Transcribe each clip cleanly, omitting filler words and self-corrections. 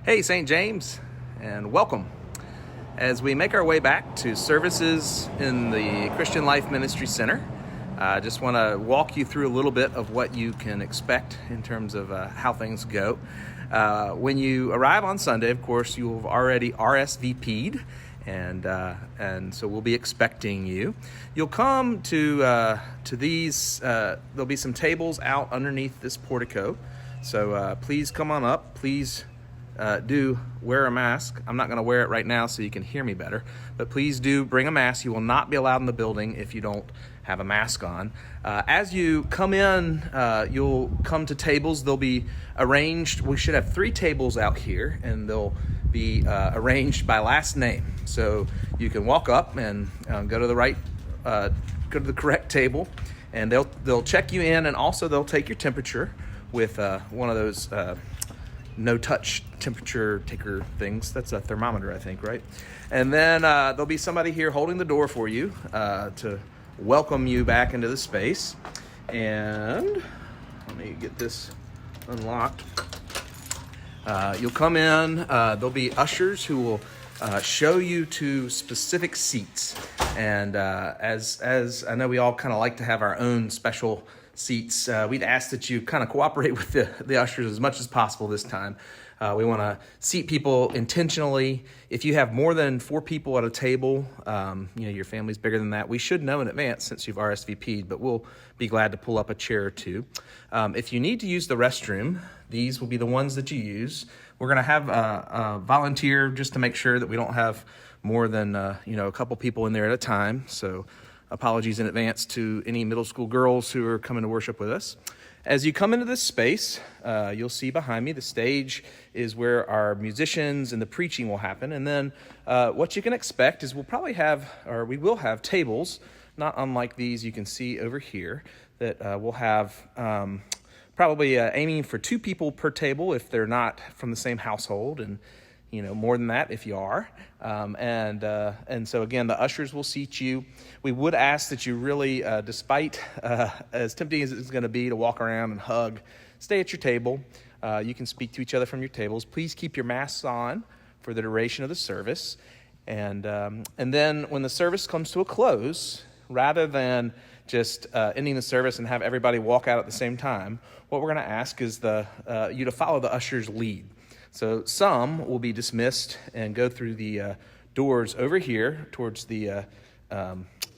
Hey, St. James, and welcome. As we make our way back to services in the Christian Life Ministry Center, I just want to walk you through a little bit of what you can expect in terms of how things go. When you arrive on Sunday, of course, you have already RSVP'd, and so we'll be expecting you. You'll come to these. There'll be some tables out underneath this portico, so please come on up. Please do wear a mask. I'm not going to wear it right now so you can hear me better, but please do bring a mask. You will not be allowed in the building if you don't have a mask on. As you come in, you'll come to tables. They'll be arranged. We should have 3 tables out here, and they'll be arranged by last name. So you can walk up and go to the correct table, and they'll check you in, and also they'll take your temperature with one of those no-touch temperature taker things. That's a thermometer, I think, right? And then there'll be somebody here holding the door for you to welcome you back into the space. And let me get this unlocked. You'll come in. There'll be ushers who will show you to specific seats. And as I know, we all kind of like to have our own special seats. We'd ask that you kind of cooperate with the ushers as much as possible this time. We want to seat people intentionally. If you have more than 4 people at a table, your family's bigger than that, we should know in advance since you've RSVP'd, but we'll be glad to pull up a chair or 2. If you need to use the restroom, these will be the ones that you use. We're going to have a volunteer just to make sure that we don't have more than a couple people in there at a time. So apologies in advance to any middle school girls who are coming to worship with us. As you come into this space, you'll see behind me the stage is where our musicians and the preaching will happen. And then what you can expect is we will have tables, not unlike these you can see over here, that we'll have probably aiming for 2 people per table if they're not from the same household, and more than that if you are. And so again, the ushers will seat you. We would ask that you really, despite as tempting as it's going to be to walk around and hug, stay at your table. You can speak to each other from your tables. Please keep your masks on for the duration of the service. And then when the service comes to a close, rather than just ending the service and have everybody walk out at the same time, what we're going to ask is you to follow the usher's lead. So some will be dismissed and go through the doors over here towards the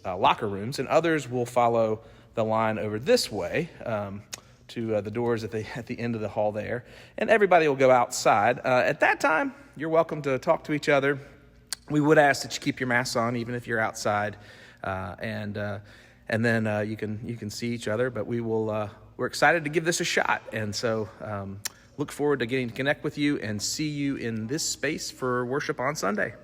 locker rooms, and others will follow the line over this way to the doors at the end of the hall there. And everybody will go outside. At that time, you're welcome to talk to each other. We would ask that you keep your masks on even if you're outside, and then you can see each other. But we're excited to give this a shot, and so look forward to getting to connect with you and see you in this space for worship on Sunday.